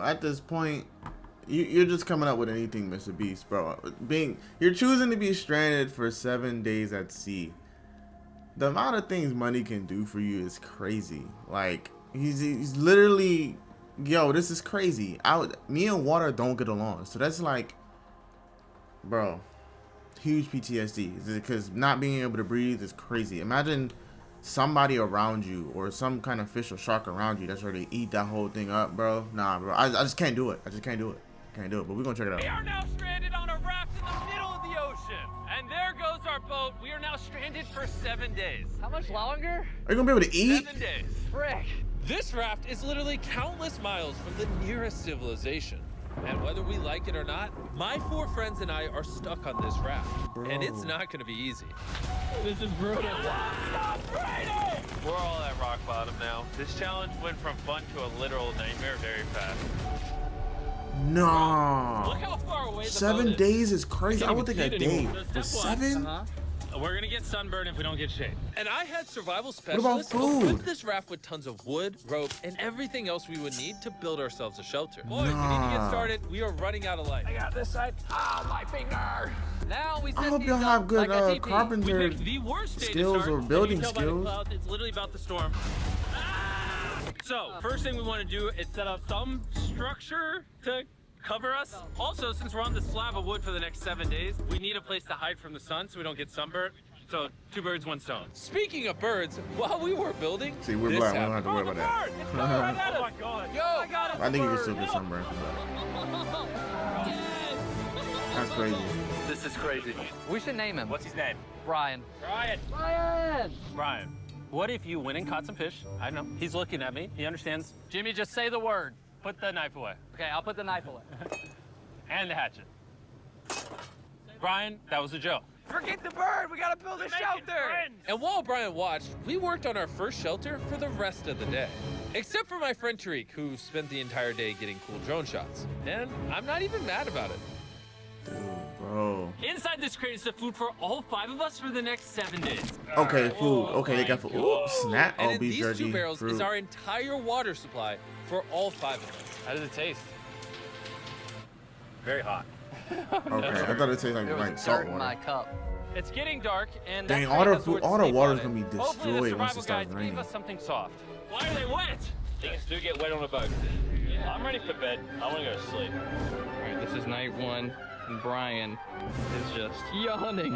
At this point, you're just coming up with anything, Mr. Beast, bro. You're choosing to be stranded for 7 days at sea. The amount of things money can do for you is crazy. Like, he's literally, yo, this is crazy. Me and water don't get along, so that's like, bro, huge PTSD. Because not being able to breathe is crazy. Imagine somebody around you or some kind of fish or shark around you that's ready to eat that whole thing up, bro. Nah, bro, I just can't do it. I just can't do it. Can't do it, but we're gonna check it out. We are now stranded on a raft in the middle of the ocean. And there goes our boat. We are now stranded for 7 days. How much longer? Are you gonna be able to eat? 7 days. Frick. This raft is literally countless miles from the nearest civilization. And whether we like it or not, my 4 friends and I are stuck on this raft. Bro. And it's not gonna be easy. This is brutal. We're all at rock bottom now. This challenge went from fun to a literal nightmare very fast. No. Look how far away the 7 boat is. days is crazy. I would think a day. For Step 7? We're gonna get sunburned if we don't get shade. And I had survival about specialists food? equip this raft with tons of wood, rope, and everything else we would need to build ourselves a shelter. Boys, we need to get started. We are running out of light. I got this side. Ah, my finger. Now we set I hope these y'all up have good like a TP. carpenter We picked the worst day to skills start. or building You can tell by the skills. clouds, it's literally about the storm. So, first thing we want to do is set up some structure to cover us. Also, since we're on this slab of wood for the next 7 days, we need a place to hide from the sun so we don't get sunburned. So, 2 birds, 1 stone. Speaking of birds, while we were building, See, we're this black. We don't happened. have to worry about that. It's coming right at us. Oh my god. Yo, I got it. I think you can still get sunburned from that. That's crazy. This is crazy. We should name him. What's his name? Brian. Brian. Brian. Brian. What if you went and caught some fish? I know. He's looking at me. He understands. Jimmy, just say the word. Put the knife away. Okay, I'll put the knife away. And the hatchet. Brian, that was a joke. Forget the bird. We gotta build a shelter. And while Brian watched, we worked on our first shelter for the rest of the day. Except for my friend Tariq, who spent the entire day getting cool drone shots. And I'm not even mad about it. Dude, bro. Inside this crate is the food for all 5 of us for the next 7 days. Okay, food. Okay, they got food. Ooh, snap. And Oh, in beef these jerky. 2 barrels fruit. is our entire water supply for all 5 of us. How does it taste? Very hot. Okay, I thought it tasted There like was salt dirt in my water. cup. It's getting dark, and Dang, that all crate the has food, word all the sleep water's on gonna be it. Hopefully the destroyed once it survival starts guides gave raining. us something soft. Why are they wet? Things do get wet on a boat. Yeah. I'm ready for bed. I want to go to sleep. All right, this is night 1, and Brian is just yawning.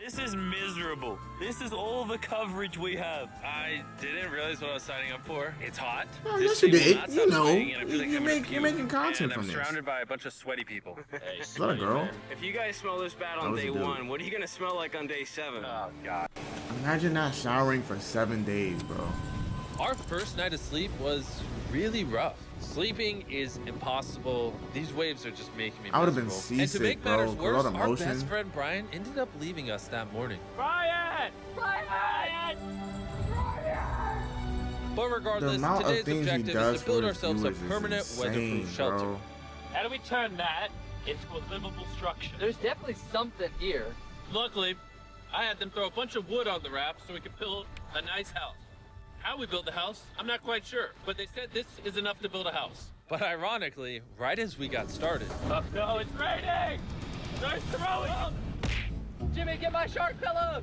This is miserable. This is all the coverage we have. I didn't realize what I was signing up for. It's hot. Oh, This yes, you thing will did. not You stop know. sweating, and I feel like You're I'm gonna making puke, content and from I'm this. surrounded by a bunch of sweaty people. Is that a girl? If you guys smell this bad That on was a day dude. 1, what are you gonna smell like on day 7? Oh, God. Imagine not showering for 7 days, bro. Our first night of sleep was really rough. Sleeping is impossible. These waves are just making me I would've been miserable. And to make seasick, bro, matters with worse, all the our motion. best friend Brian ended up leaving us that morning. Brian! Brian! But The regardless, amount of today's things he objective does is to build for his ourselves a viewers is permanent insane, weatherproof shelter. bro. How do we turn that into a livable structure? There's definitely something here. Luckily, I had them throw a bunch of wood on the raft so we could build a nice house. How we built the house, I'm not quite sure, but they said this is enough to build a house. But ironically, right as we got started... no, it's raining! Start throwing! Jimmy, get my shark pillow.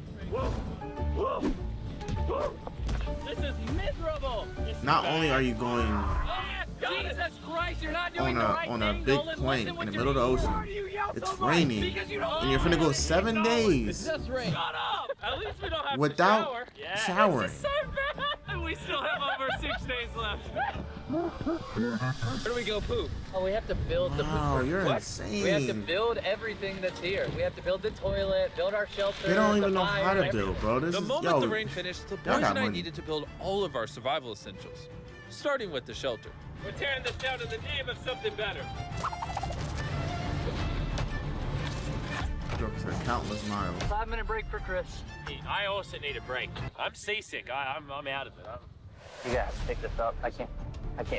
This is miserable! Not only are you going Jesus Christ, you're not doing the right on a thing, big Nolan. plane Listen in what the you're middle of the doing. ocean, it's raining, and you're finna go 7 days Just rain. Shut up! At least we don't have without to shower. Yeah, showering. This is so bad! And we still have over 6 days left. Where do we go poop? Oh, we have to build the Wow, you're what? insane. We have to build everything that's here. We have to build the toilet, build our shelter. They don't even the know fire, how to everything. build, bro. This The is, moment yo, the rain finished, the y'all boys got and I money. needed to build all of our survival essentials, starting with the shelter. We're tearing this down in the name of something better. Joke said countless miles. 5-minute break for Chris. I also need a break. I'm seasick. I'm out of it. You gotta pick this up. I can't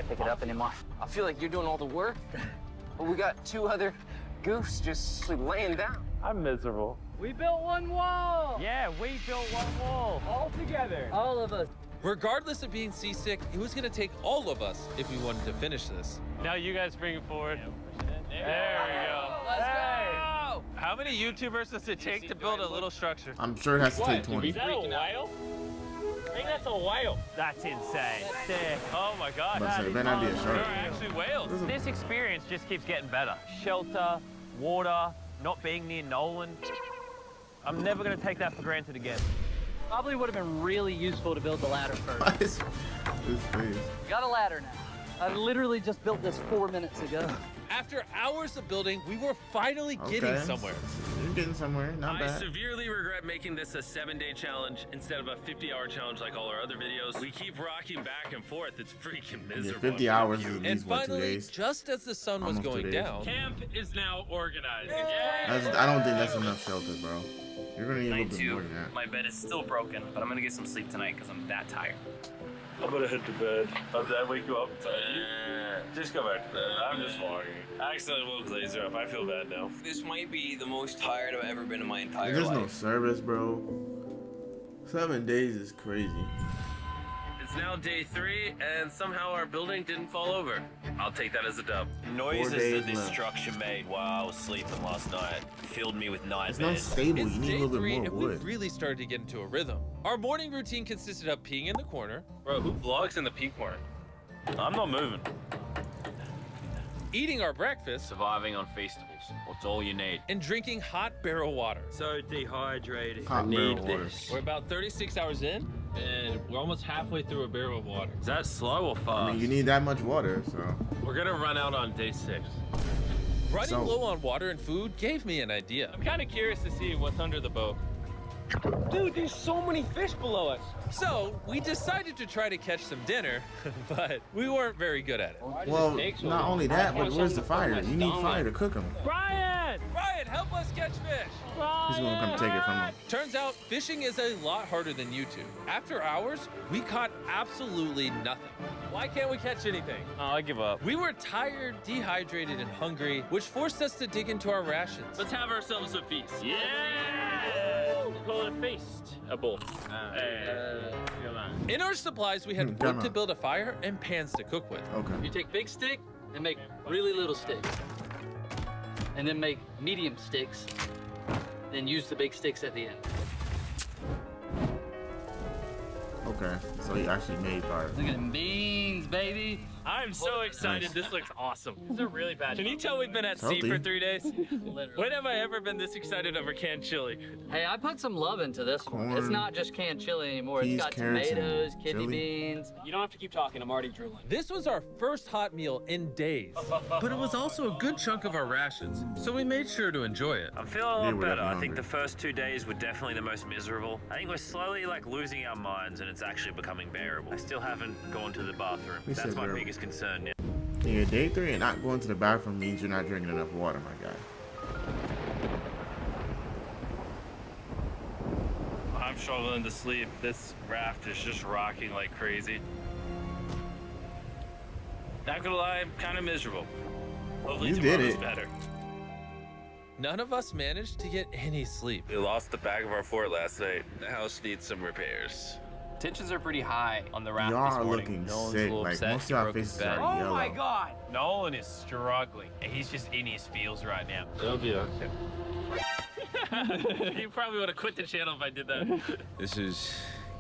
pick it up anymore. I feel like you're doing all the work, but we got 2 other goofs just laying down. I'm miserable. We built one wall. Yeah, we built one wall. All together. All of us. Regardless of being seasick, it was gonna take all of us if we wanted to finish this. Now you guys bring it forward. There we go. Let's go! How many YouTubers does it take to build a little structure? I'm sure it has to take 20. Is that a whale? I think that's a whale. That's insane. Sick. Oh my God. But it better not be a There shark. are actually whales. This experience just keeps getting better. Shelter, water, not being near Nolan. I'm never gonna take that for granted again. Probably would have been really useful to build the ladder first. What is this face? Got a ladder now. I literally just built this 4 minutes ago. After hours of building, we were finally getting somewhere. You're getting somewhere, not I bad. severely regret making this a 7-day challenge instead of a 50-hour challenge like all our other videos. We keep rocking back and forth. It's freaking Yeah, miserable. 50 hours is at And least, what, 2 finally, days? just as the sun was Almost 2 going days. down, Camp is now organized. I don't think that's enough shelter, bro. You're gonna need a little bit more than that. My bed is still broken, but I'm gonna get some sleep tonight because I'm that tired. I'm gonna head to bed. Did I wake you up? Just go back to bed. I'm just walking. I accidentally woke Laser up. I feel bad now. This might be the most tired I've ever been in my entire There's life. no service, bro. 7 days is crazy. It's now day 3, and somehow our building didn't fall over. I'll take that as a dub. Noises days that left. destruction made while I was sleeping last night filled me with It's not nightmares. stable. it's You need day a little 3 bit and more we wood. really started to get into a rhythm. Our morning routine consisted of peeing in the corner, Bro, who vlogs in the pee corner? I'm not moving. eating our breakfast, Surviving on Feastables. What's all you need? and drinking hot barrel water. So dehydrated. Hot barrel water. We're about 36 hours in, And we're almost halfway through a barrel of water. Is that slow or fast? I mean, you need that much water, so. We're gonna run out on day 6. running So- low on water and food gave me an idea. I'm kind of curious to see what's under the boat. Dude, there's so many fish below us. So we decided to try to catch some dinner, but we weren't very good at it. Well, not only that, but where's the fire? You need fire to cook them. Brian! Ryan, help us catch fish! He's gonna come take it from him. Turns out fishing is a lot harder than YouTube. After hours, we caught absolutely nothing. Why can't we catch anything? Oh, I give up. We were tired, dehydrated, and hungry, which forced us to dig into our rations. Let's have ourselves a feast. Yeah! Call it a feast. A bowl. In our supplies, we had Come wood to on. build a fire and pans to cook with. Okay. You take big stick and make really little sticks. And then make medium sticks. Then use the big sticks at the end. Okay. So he actually made fire. Look at them beans, baby. I'm so excited. Nice. This looks awesome. This is a really bad. Can you tell we've been at sea Healthy. for 3 days? Literally. When have I ever been this excited over canned chili? Hey, I put some love into this one. It's Corn, not just canned chili anymore. peas, It's got carrots, and tomatoes, kidney chili. beans. You don't have to keep talking. I'm already drooling. This was our first hot meal in days, but it was also a good chunk of our rations, so we made sure to enjoy it. I'm feeling a Yeah, lot we're better. definitely I think the hungry. first 2 days were definitely the most miserable. I think we're slowly like losing our minds and it's actually becoming bearable. I still haven't gone to the bathroom. We That's said my bearable. biggest concern now. Yeah, day 3 and not going to the bathroom means you're not drinking enough water, my guy. I'm struggling to sleep. This raft is just rocking like crazy. Not gonna lie, I'm kind of miserable. Hopefully You did tomorrow's it. better. None of us managed to get any sleep. We lost the back of our fort last night. The house needs some repairs. Tensions are pretty high on the raft Y'all this are morning. looking Nolan's a sick. little Like, upset. most He of our broke his faces bed. are yellow. Oh my god! Nolan is struggling. He's just in his feels right now. It'll be okay. You probably would have quit the channel if I did that. This is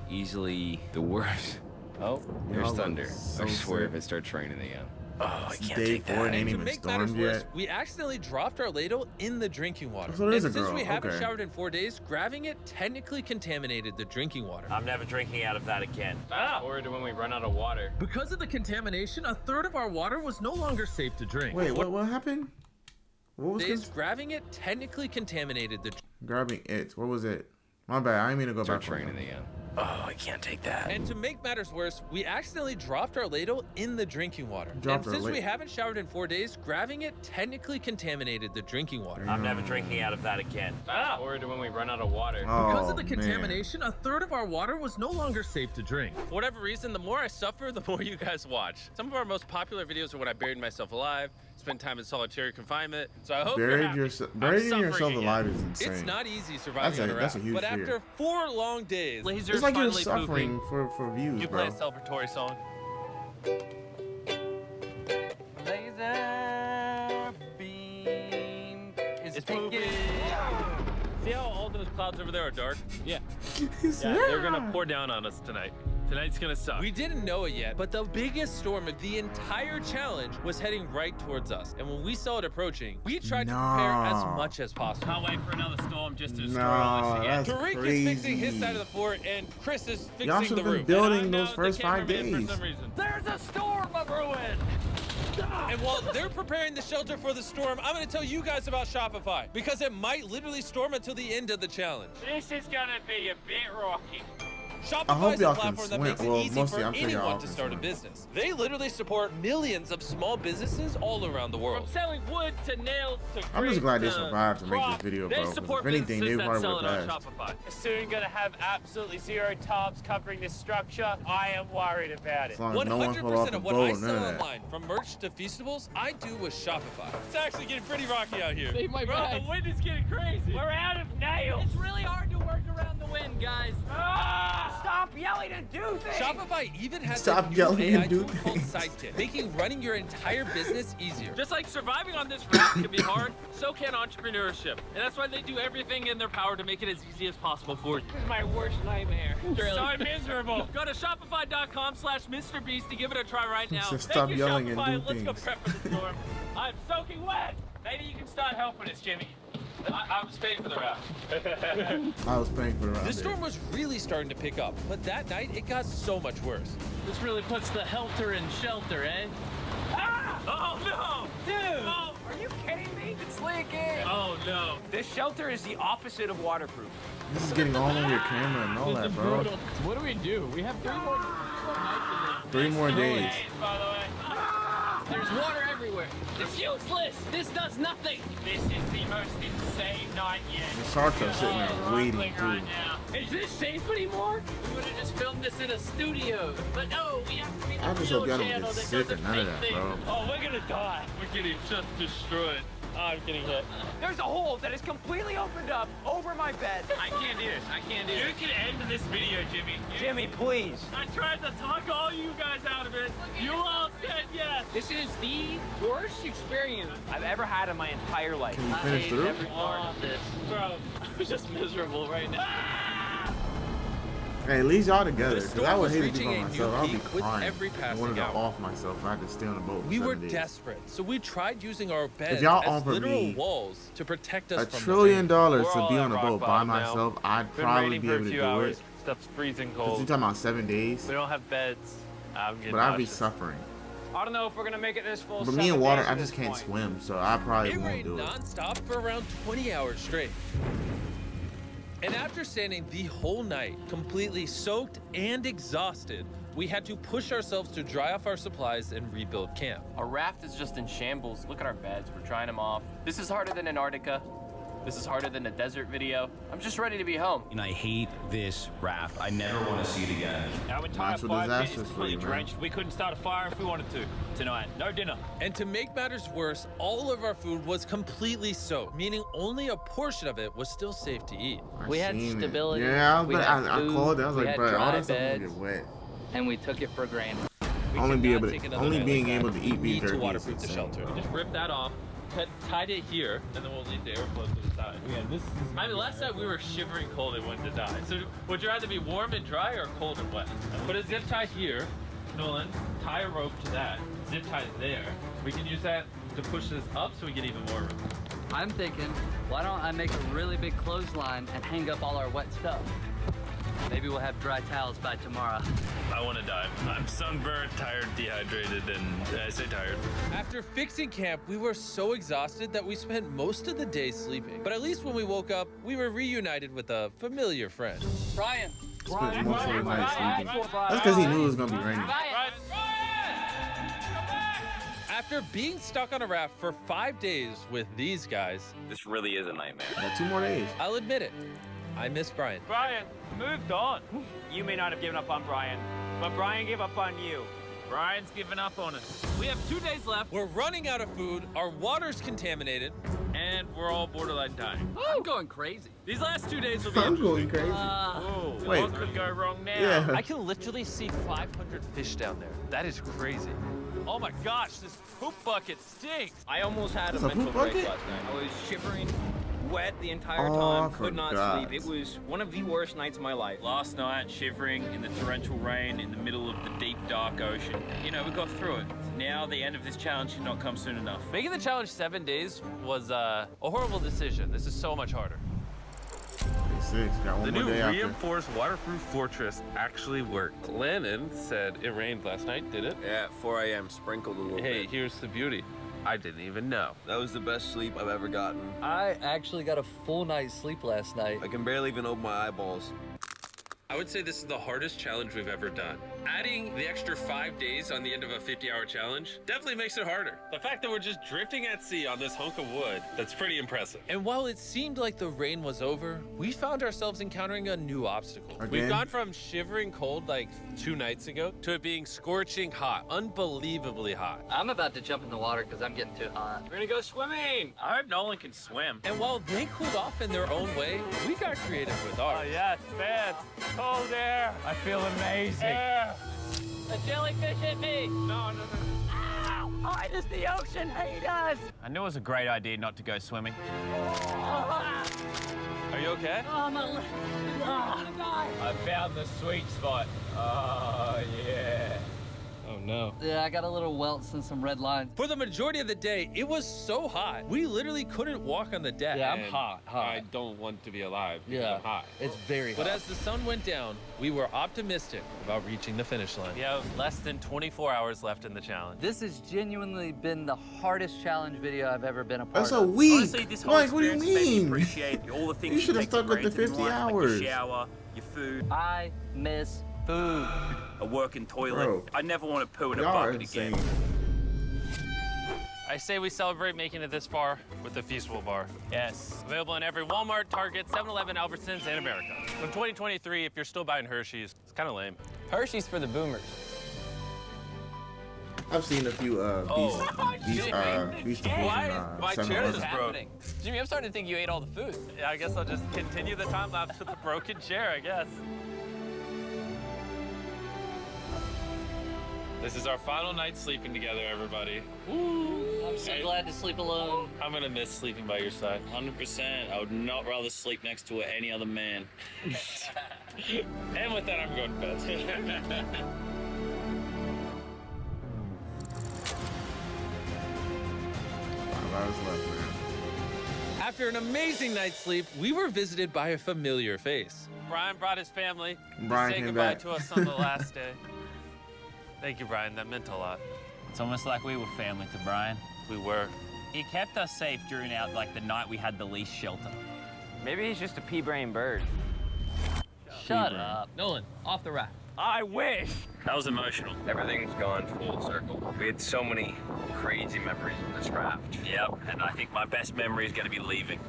easily the worst. Oh, there's Y'all look thunder. so I swear if sick. it starts raining again. Oh, I It's can't day take 4 that. and ain't To even make matters stormed worse, yet. we accidentally dropped our ladle in the drinking water. So there is and a since girl, we haven't okay. showered in 4 days, grabbing it technically contaminated the drinking water. I'm never drinking out of that again. Fast forward to when we run out of water. Because of the contamination, a third of our water was no longer safe to drink. Wait, what happened? What was Days this? grabbing it technically contaminated the Grabbing it. What was it? My bad. I didn't mean to go back. Starts raining again. Oh, I can't take that. And to make matters worse, we accidentally dropped our ladle in the drinking water. Dropped and our since we ladle. haven't showered in 4 days, grabbing it technically contaminated the drinking water. I'm never drinking out of that again. Fast forward to when we run out of water. Because Oh, of the man. contamination, a third of our water was no longer safe to drink. For whatever reason, the more I suffer, the more you guys watch. Some of our most popular videos are when I buried myself alive, spent time in solitary confinement. So I hope you're Buried happy. yourself. I'm Burying suffering yourself again. alive is insane. It's not easy surviving on a That's a raft, huge but fear. after 4 long days, Laser It's like like you're finally suffering pooping. for views, You play a bro. celebratory song. Laser beam is pooping. See how all those clouds over there are dark? Yeah. Yeah. They're gonna pour down on us tonight. Tonight's gonna suck. We didn't know it yet, but the biggest storm of the entire challenge was heading right towards us. And when we saw it approaching, we tried to prepare as much as possible. Can't wait for another storm just to destroy No, us again. that's Tariq crazy. is fixing his side of the fort, and Chris is Y'all fixing should the have been roof. building those first 5 days. For some reason. There's a storm of ruin! And while they're preparing the shelter for the storm, I'm going to tell you guys about Shopify, because it might literally storm until the end of the challenge. This is gonna be a bit rocky. I hope Shopify is a y'all can platform that swim. makes it Well, easy mostly for I'm sure y'all anyone to can start a swim. business. They literally support millions of small businesses all around the world. From selling wood to nails to I'm just glad they crates to survived to make this props, video, they bro. 'Cause support if anything, they businesses that probably sell would it on have passed. Shopify. Soon gonna have absolutely zero tarps covering this structure. I am worried about it. As long as no one fell off 100% the of what I boat, none sell of that. online, from merch to feastables, I do with Shopify. It's actually getting pretty rocky out here. Save my Bro, bag. the wind is getting crazy. We're out of nails. It's really hard to work around the wind, guys. Stop yelling and do things! Shopify even has Stop a new yelling AI and do tool called things. Sidekick, making running your entire business easier. Just like surviving on this raft can be hard, so can entrepreneurship. And that's why they do everything in their power to make it as easy as possible for you. This is my worst nightmare. So miserable. Go to shopify.com/MrBeast to give it a try right now. Just Thank stop you, yelling and Shopify. do Let's go things. prep for the storm. I'm soaking wet. Maybe you can start helping us, Jimmy. I was paying for the raft. I was paying for the round. The storm was really starting to pick up, but that night it got so much worse. This really puts the helter in shelter, eh? Ah! Oh no! Dude! Oh, Are you kidding me? It's leaking! oh no. This shelter is the opposite of waterproof. This is getting all over your camera and all that, bro. What do we do? We have 3 more nights in 3 more days. By the way. there. There's water everywhere. It's useless. This does nothing. This is the most insane night yet. The sharks are sitting there waiting, too. Right now. Is this safe anymore? We would have just filmed this in a studio. But no, we have to be the I just real hope y'all don't channel get that sick doesn't or none of fake that, things. bro. Oh, we're gonna die. We're getting just destroyed. Oh, I'm getting hit. There's a hole that is completely opened up over my bed. I can't do this. I can't do this. You can end this video, Jimmy. Jimmy, please. I tried to talk all you guys out of it. You all said yes. This is the worst experience. I've ever had in my entire life. Can you I finish hate through? every part of this. Bro, I'm just miserable right now. Hey, at least y'all together, The because storm I would was hate to be reaching by a new myself. I would be peak with crying. every I passing wanted to hour. off myself if I had to stay on the boat for We were 7 days. desperate, so we tried using our beds y'all as offer literal me walls to protect us $1 from trillion the rain. to We're be all on a at boat rock by bottom now. myself, I'd Been probably raining be for able a to few do hours. it. Stuff's freezing Because cold. you're talking about 7 days, We don't have beds. I'm getting but I'd be nauseous. suffering. I don't know if we're gonna make it this full. But me 7 and water, days at I just this can't point. swim, so I probably It won't rained do it. non-stop for around 20 hours straight. And after standing the whole night, completely soaked and exhausted, we had to push ourselves to dry off our supplies and rebuild camp. Our raft is just in shambles. Look at our beds. We're drying them off. This is harder than Antarctica. This is harder than the desert video. I'm just ready to be home. And I hate this raft. I never want to see it again. Our entire Natural fire pit is disasters for completely you, man. drenched. We couldn't start a fire if we wanted to tonight. No dinner. And to make matters worse, all of our food was completely soaked, meaning only a portion of it was still safe to eat. We had Seen it. stability, Yeah, we but had I food, called it. I was we like, had bro, all dry that stuff gonna beds. get wet. And we took it for granted. Only cannot take another night like being that. able to eat We beef need to jerky is waterproof the insane. shelter. We just ripped that off, tied it here, and then we'll leave the airflow to the side. Yeah, this is. I mean, last night we were shivering cold and wanted to die. So would you rather be warm and dry or cold and wet? Put a zip tie here, Nolan. Tie a rope to that. Zip tie it there. We can use that to push this up so we get even more room. I'm thinking, why don't I make a really big clothesline and hang up all our wet stuff? Maybe we'll have dry towels by tomorrow. I want to die. I'm sunburned, tired, dehydrated, and I say tired. After fixing camp, we were so exhausted that we spent most of the day sleeping. But at least when we woke up, we were reunited with a familiar friend. Brian. Spent most of the night sleeping. That's because he knew it was gonna be raining. After being stuck on a raft for 5 days with these guys, This really is a nightmare. Got 2 more days. I'll admit it, I miss Brian. Brian, moved on. You may not have given up on Brian, but Brian gave up on you. Brian's given up on us. We have 2 days left, We're running out of food, our water's contaminated. and we're all borderline dying. I'm going crazy. These last 2 days will be I'm interesting. going crazy. Whoa. Wait. What could go wrong now? Yeah. I can literally see 500 fish down there. That is crazy. Oh my gosh, this poop bucket stinks. I almost had That's a a mental poop break bucket? last night. I was shivering, wet the entire Oh, time, I could not forgot. sleep. It was one of the worst nights of my life. Last night, shivering in the torrential rain in the middle of the deep, dark ocean. You know, we got through it. Now the end of this challenge should not come soon enough. Making the challenge 7 days was a horrible decision. This is so much harder. 6. Got one The more new day after. reinforced waterproof fortress actually worked. Lennon said it rained last night, did it? Yeah, at 4 a.m. sprinkled a little Hey, bit. here's the beauty. I didn't even know. That was the best sleep I've ever gotten. I actually got a full night's sleep last night. I can barely even open my eyeballs. I would say this is the hardest challenge we've ever done. Adding the extra 5 days on the end of a 50-hour challenge definitely makes it harder. The fact that we're just drifting at sea on this hunk of wood, that's pretty impressive. And while it seemed like the rain was over, we found ourselves encountering a new obstacle. Again? We've gone from shivering cold like 2 nights ago to it being scorching hot, unbelievably hot. I'm about to jump in the water because I'm getting too hot. We're gonna go swimming. I hope Nolan can swim. And while they cooled off in their own way, we got creative with ours. yes, man. Cold air. I feel amazing. A jellyfish hit me! No. Ow! Oh, it is the ocean haters! I knew it was a great idea not to go swimming. Are you okay? Oh, my leg. Oh, I found the sweet spot. Oh, yeah. Oh no. yeah, I got a little welts and some red lines. For the majority of the day, it was so hot. We literally couldn't walk on the deck. Yeah, I'm And hot. I don't want to be alive because Yeah, I'm hot. it's very hot. But as the sun went down, we were optimistic about reaching the finish line. We have less than 24 hours left in the challenge. This has genuinely been the hardest challenge video I've ever been a part That's of. a week. Honestly, this whole Like, what do you experience made me mean? appreciate all the things You should have take for stuck with the granted in 50 life, hours. Like your shower, your food, I miss food. a working toilet. Bro, I never want to poo in a Y'all are bucket insane. again. I say we celebrate making it this far with the Feastable Bar. Yes. Available in every Walmart, Target, 7-Eleven, Albertsons, and America. From 2023, if you're still buying Hershey's, it's kind of lame. Hershey's for the boomers. I've seen a few Feastables Why? My chair is 7-Eleven. broke. Jimmy, I'm starting to think you ate all the food. Yeah, I guess I'll just continue the time lapse with the broken chair, I guess. This is our final night sleeping together, everybody. I'm so glad to sleep alone. I'm gonna miss sleeping by your side. 100%. I would not rather sleep next to any other man. And with that, I'm going to bed. 5 hours left, man. After an amazing night's sleep, we were visited by a familiar face. Brian brought his family Brian to say came goodbye back. to us on the last day. Thank you, Brian. That meant a lot. It's almost like we were family to Brian. We were. He kept us safe during the night we had the least shelter. Maybe he's just a pea-brain bird. Shut up. Nolan, off the rack. I wish. That was emotional. Everything's gone full circle. We had so many crazy memories in this raft. Yep, and I think my best memory is going to be leaving.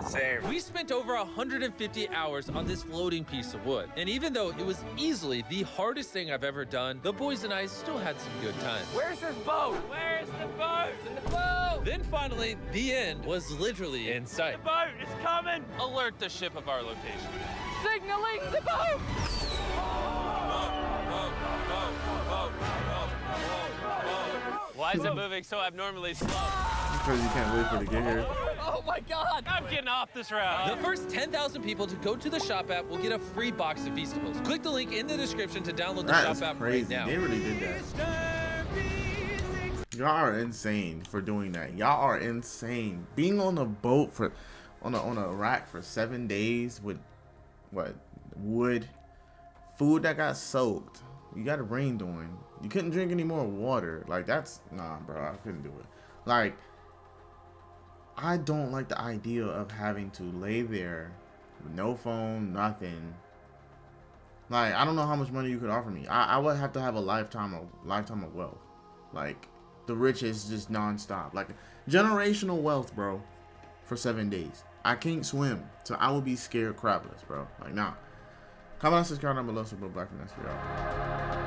Same. We spent over 150 hours on this floating piece of wood. And even though it was easily the hardest thing I've ever done, the boys and I still had some good times. Where's this boat? Where's the boat? In the boat! Then finally, the end was literally in sight. The boat is coming. Alert the ship of our location. Signaling the boat! Why is it moving so abnormally slow? Because you can't wait for it to get here. Oh my God! I'm getting off this route. The first 10,000 people to go to the shop app will get a free box of Feastables. Click the link in the description to download the That shop is app crazy. right now. They really did that. Y'all are insane for doing that. Y'all are insane. Being on a boat for, on a rack for 7 days with, what, wood, food that got soaked. You got a rain doing. You couldn't drink any more water. Like, that's, nah, bro, I couldn't do it. Like, I don't like the idea of having to lay there with no phone, nothing. Like, I don't know how much money you could offer me. I would have to have a lifetime of wealth. Like, the richest, just nonstop. Like, generational wealth, bro, for 7 days. I can't swim, so I would be scared crapless, bro. Like, nah. Comment, subscribe down below, support BLKFinesse for y'all.